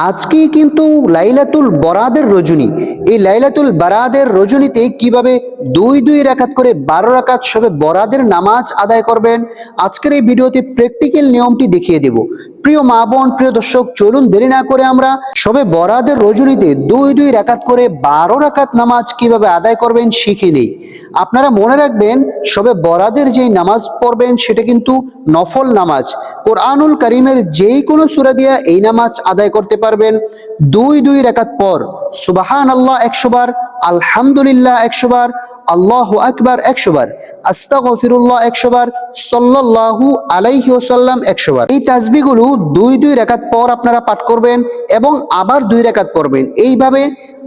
আজকে কিন্তু লাইলাতুল বরাদের রজনী। এই লাইলাতুল বারাদের রজনীতে কিভাবে দুই দুই রাকাত করে 12 রাকাত শবে বরাদের নামাজ আদায় করবেন, আজকের এই ভিডিওতে প্র্যাকটিক্যাল নিয়মটি দেখিয়ে দেব। প্রিয় মা বোন, প্রিয় দর্শক, চলুন দেরি না করে আমরা শবে বরাদের রজনীতে দুই দুই রাকাত করে 12 রাকাত নামাজ কিভাবে আদায় করবেন শিখে নেই। আপনারা মনে রাখবেন, শবে বরাদের যেই নামাজ পড়বেন সেটা কিন্তু নফল নামাজ। কোরআনুল কারীমের যেই কোনো সূরা দিয়া এই নামাজ আদায় করতে পারবেন। দুই দুই রাকাত পর সুবহানাল্লাহ 100 বার, আলহামদুলিল্লাহ 100 বার, আল্লাহু আকবার 100 বার, আস্তাগফিরুল্লাহ 100 বার, সাল্লাল্লাহু আলাইহি ওয়াসাল্লাম 100 বার। এই তাসবিহগুলো দুই দুই রাকাত পর আপনারা পাঠ করবেন এবং আবার 2 রাকাত পড়বেন। এইভাবে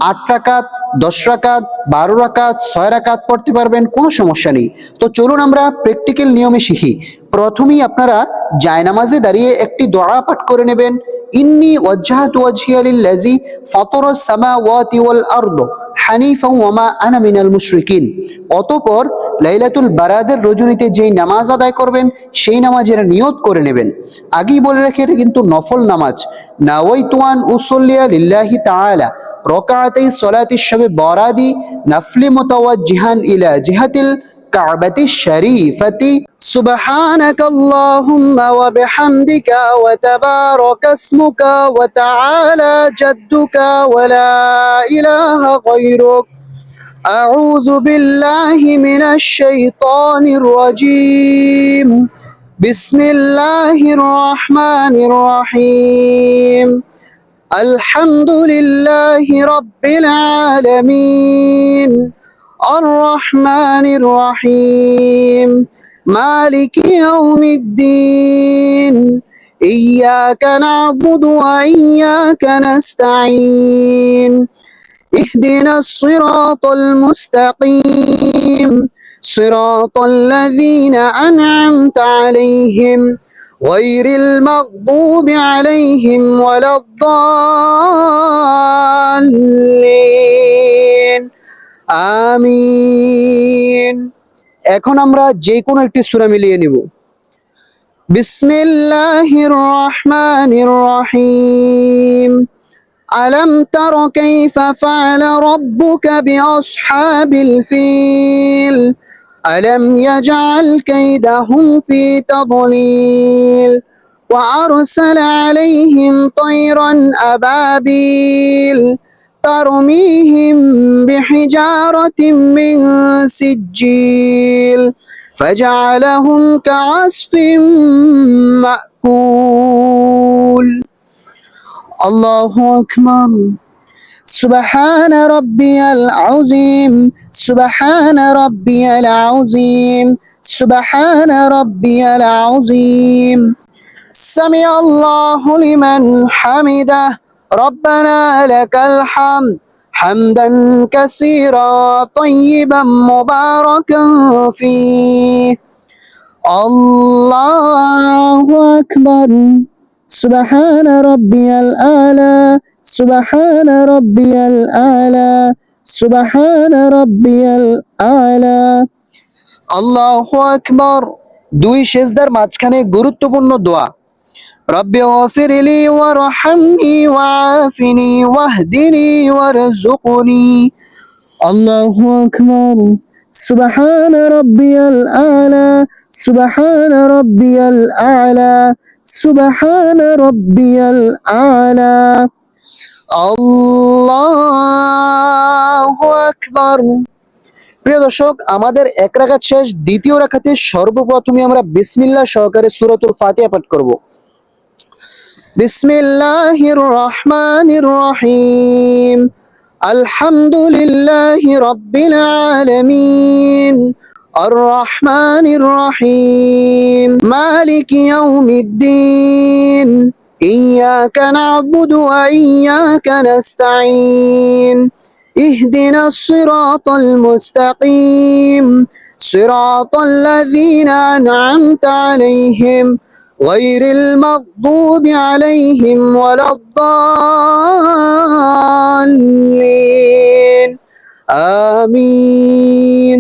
8 রাকাত, 10 রাকাত, 12 রাকাত, 6 রাকাত পড়তে পারবেন, কোনো সমস্যা নেই। তো চলুন আমরা প্র্যাকটিক্যাল নিয়মে শিখি। প্রথমেই আপনারা জায়নামাজে দাঁড়িয়ে একটি দোয়া পাঠ করে নেবেন। ইন্নী ওয়াজ্জাহতু ওয়াজহিয়া লিল্লাযী ফাতারাস সামাওয়াতি ওয়াল আরদ হানিফাও ওয়া মা আনা মিনাল মুশরিকিন। অতঃপর লাইলাতুল বারাদের রজনীতে যেই নামাজ আদায় করবেন সেই নামাজের নিয়ত করে নেবেন। আগেই বলে রাখি, এটা কিন্তু নফল নামাজ। নাওয়াইতু আন উসাল্লিয়া লিল্লাহি তাআলা রাকাতাই সালাতিশ শবে বরাদি নাফলি মুতাওয়াজ্জিহান ইলা জিহাতিল কাবাতিশ শরীফাতি সুবহানাকা আল্লাহুম্মা ওয়া বিহামদিকা ওয়া তাবারাকা ইসমুকা ওয়া তাআলা জাদ্দুকা ওয়া লা ইলাহা গায়রুক। আউযু বিল্লাহি মিনাশ শাইতানির রাজীম। বিসমিল্লাহির রহমানির রহিম। আলহামদুলিল্লাহি রাব্বিল আলামিন, আর রহমানির রহিম, মালিকি ইয়াউমিদ্দিন, ইয়্যাকা না'বুদু ওয়া ইয়্যাকা নাস্তাঈন, ইহদিনাস সিরাতাল মুস্তাকিম, সিরাতাল লাযীনা আন'আমতা আলাইহিম গায়রিল মাগদুবি আলাইহিম ওয়ালাদ-দাল্লিন। আমিন। এখন আমরা যে কোনো একটি সূরা মিলিয়ে নিব। বিসমিল্লাহির রহমানির রহিম। আলম তারা কাইফা ফাআলা রাব্বুকা বিআসহাবিল ফিল আলম ইয়াজআল কাইদাহুম ফি তাদলিল ওয়া আরসালা আলাইহিম তায়রান আবাবিল ترميهم بحجارة من سجيل فجعلهم كعصف مأكول. الله أكبر. سبحان ربي العظيم، سبحان ربي العظيم، سبحان ربي العظيم. سمع الله لمن حمده، ربنا لك الحمد حمدا كثيرا طيبا مباركا فيه. الله أكبر. سبحان ربي الأعلى، سبحان ربي الأعلى، سبحان ربي الأعلى. الله أكبر. দুই সেজদার মাঝখানে গুরুত্বপূর্ণ দোয়া। রব্বি গফিরলি ওয়ারহামনি ওয়াআফিনি ওয়াহদিনি ওয়ারযুকনি। আল্লাহু আকবার। সুবহান রাব্বিয়াল আ'লা, সুবহান রাব্বিয়াল আ'লা, সুবহান রাব্বিয়াল আ'লা। আল্লাহু আকবার। প্রিয় দর্শক, আমাদের এক রাকাত শেষ। দ্বিতীয় রাকাতে সর্বপ্রথমে আমরা বিসমিল্লাহ সহকারে সূরাতুল ফাতিহা পাঠ করব। বিসমিল্লাহির রহমানির রহিম। আলহামদুলিল্লাহি রাব্বিল আলামিন, আর রহমানির রহিম, মালিকি ইয়াউমিদ্দিন, ইয়্যাকা না'বুদু ওয়া ইয়্যাকা নাস্তাঈন, ইহদিনাস সিরাতাল মুস্তাকিম, সিরাতাল লাযীনা আন'আমতা আলাইহিম গায়রিল মাগদুবি আলাইহিম ওয়ালাদ-দাল্লিন। আমিন।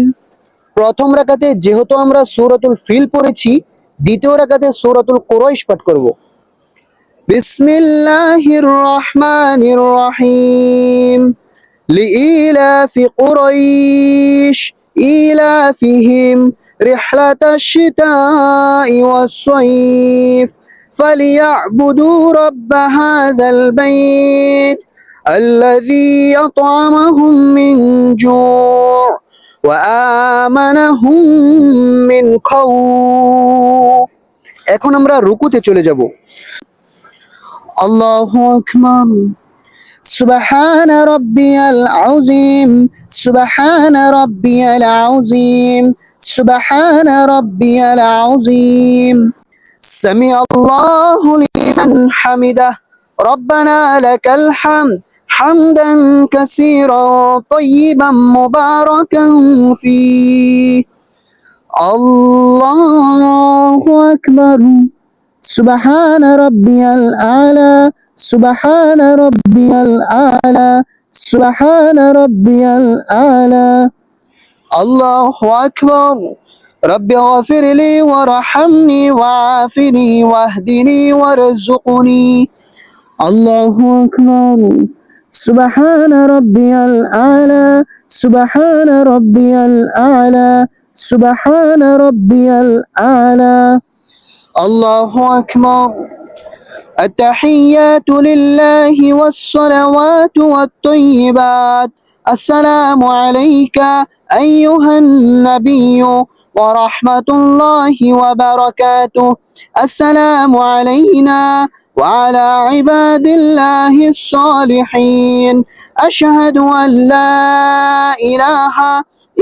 প্রথম রাকাতে যেহেতু আমরা সূরাতুল ফিল পড়েছি, দ্বিতীয় রাকাতে সূরাতুল কুরাইশ পাঠ করব। বিসমিল্লাহির রহমানির রহিম। لإيلاف قريش إيلافهم رحلة الشتاء والصيف فليعبدوا رب هذا البيت الذي أطعمهم من جوع وآمنهم من خوف। এখন আমরা রুকুতে চলে যাব। আল্লাহু আকবার। سبحان ربي العظيم سبحان ربي العظيم سبحان ربي العظيم سمع الله لمن حمده ربنا لك الحمد حمدا كثيرا طيبا مباركا فيه الله أكبر سبحان ربي الأعلى سبحان ربي الأعلى سبحان ربي الأعلى الله أكبر ربي اغفر لي وارحمني وعافني واهدني وارزقني الله أكبر سبحان ربي الأعلى سبحان ربي الأعلى سبحان ربي الأعلى الله أكبر التحيات لله والصلوات والطيبات السلام عليك أيها النبي ورحمة الله وبركاته السلام علينا وعلى عباد الله الصالحين أشهد أن لا إله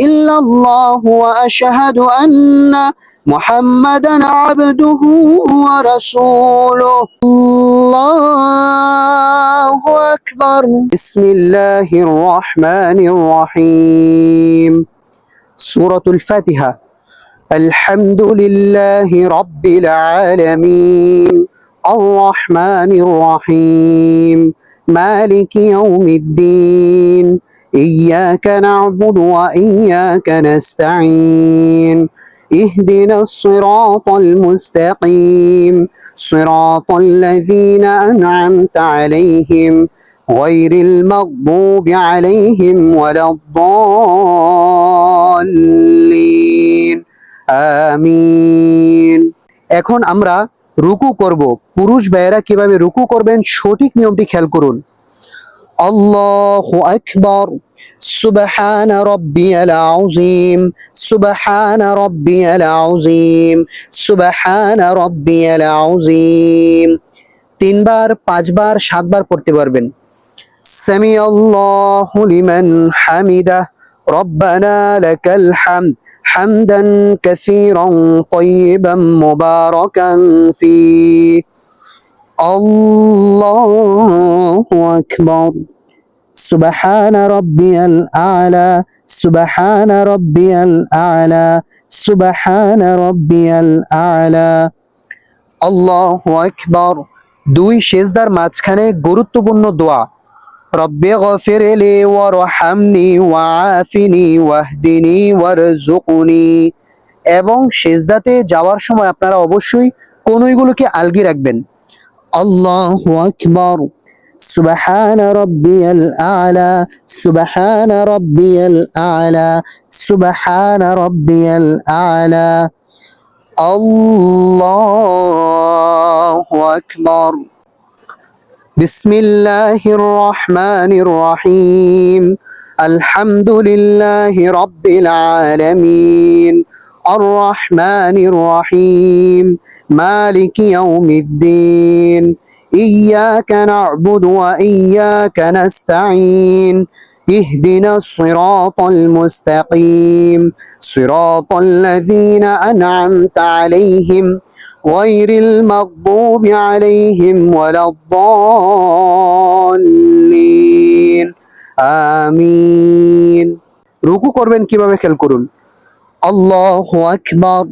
إلا الله وأشهد أن محمدا عبده ورسوله الله أكبر بسم الله الرحمن الرحيم سورة الفاتحة الحمد لله رب العالمين الرحمن الرحيم مالك يوم الدين إياك نعبد وإياك نستعين اهدنا الصراط المستقيم صراط الذين أنعمت عليهم غير المغضوب عليهم ولا الضالين আমিন। এখন আমরা রুকু করব। পুরুষ ভাইয়েরা কিভাবে রুকু করবেন সঠিক নিয়মটি খেয়াল করুন। আল্লাহু আকবার سبحان ربي العظيم سبحان ربي العظيم سبحان ربي العظيم তিনবার পাঁচবার সাতবার পড়তে পারবেন। সামি আল্লাহু লিমান হামিদা রব্বানা লাকাল হামদ হামদান কাসীরান তাইয়িবান মুবারাকান ফি আল্লাহু আকবার سبحان ربي الأعلى سبحان ربي الأعلى سبحان ربي الأعلى الله أكبر দুই সেজদার মাঝখানে গুরুত্বপূর্ণ দোয়া রব্বি গফিরলি ওয়ারহামনি ওয়াআফিনি ওয়াহদিনি ওয়ারযুকনি এবং সেজদাতে যাওয়ার সময় আপনারা অবশ্যই কনুইগুলোকে আলগি রাখবেন। আল্লাহু আকবার سبحان ربي الأعلى سبحان ربي الأعلى سبحان ربي الأعلى الله أكبر بسم الله الرحمن الرحيم الحمد لله رب العالمين الرحمن الرحيم مالك يوم الدين إياك نعبد وإياك نستعين اهدنا الصراط المستقيم صراط الذين أنعمت عليهم غير المغضوب عليهم ولا الضالين آمين রুকু করবেন কিভাবে খেয়াল করুন। الله أكبر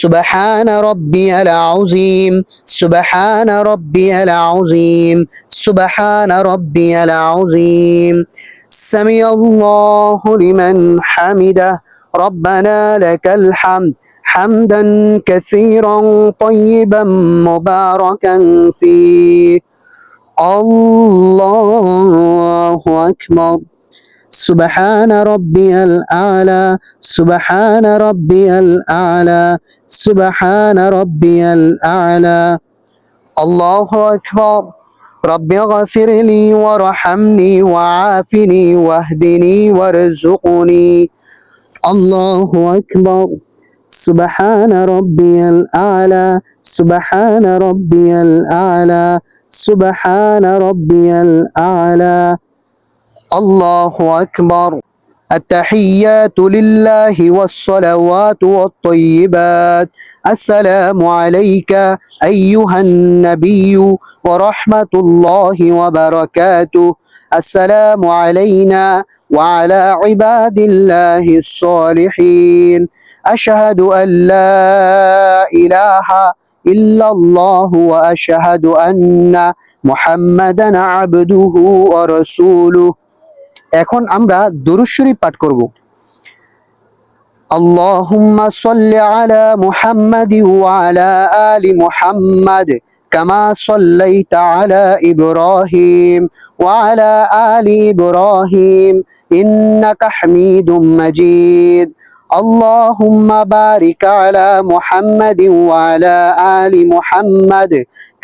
سبحان ربي العظيم سبحان ربي العظيم سبحان ربي العظيم سمع الله لمن حمده ربنا لك الحمد حمدا كثيرا طيبا مباركا فيه. الله أكبر. سبحان ربي الأعلى، سبحان ربي الأعلى، سبحان ربي الأعلى. الله أكبر. رب اغفر لي وارحمني وعافني واهدني وارزقني. الله أكبر. سبحان ربي الأعلى، سبحان ربي الأعلى، سبحان ربي الأعلى. الله أكبر. التحيات لله والصلوات والطيبات. السلام عليك أيها النبي ورحمة الله وبركاته. السلام علينا وعلى عباد الله الصالحين. أشهد أن لا إله إلا الله وأشهد أن محمدا عبده ورسوله. এখন আমরা দুরূদ শরীফ পাঠ করব। আল্লাহুম্মা সাল্লি আলা মুহাম্মাদি ওয়া আলা আলি মুহাম্মাদ কামা সাল্লাইতা আলা ইব্রাহিম ওয়া আলা আলি ইব্রাহিম ইন্নাকা হামিদুম মাজিদ। আল্লাহুম্মা বারিক আলা মুহাম্মাদি ওয়া আলা আলি মুহাম্মাদ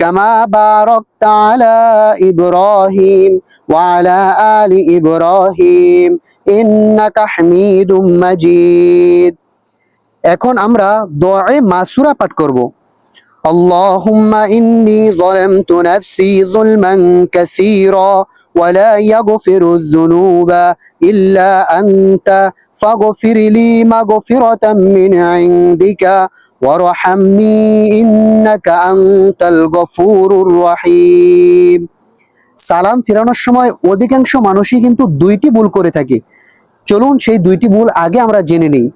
কামা বারাকতা আলা ইব্রাহিম وعلى آل إبراهيم إنك حميد مجيد. এখন আমরা দোয়া মাসুরা পাঠ করব। اللهم إني ظلمت نفسي ظلما كثيرا ولا يغفر الذنوب إلا أنت فاغفر لي مغفرة من عندك وارحمني إنك أنت الغفور الرحيم. সালাম ফেরানোর সময় অধিকাংশ মানুষই কিন্তু দুইটি ভুল করে থাকে। চলুন সেই দুইটি ভুল আগে আমরা জেনে নেই।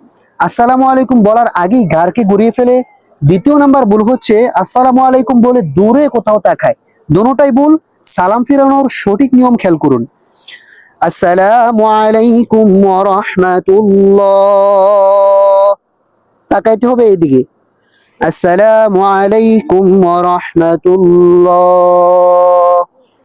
আসসালামু আলাইকুম বলার আগেই ঘাড়কে ঘুরিয়ে ফেলে। দ্বিতীয় নাম্বার ভুল হচ্ছে আসসালামু আলাইকুম বলে দূরে কোথাও তাকায়। দুটোটাই ভুল। সালাম ফেরানোর সঠিক নিয়ম খেয়াল করুন। আসসালামু আলাইকুম ওয়া রাহমাতুল্লাহ, তাকাইতে হবে এইদিকে। আসসালামু আলাইকুম ওয়া রাহমাতুল্লাহ।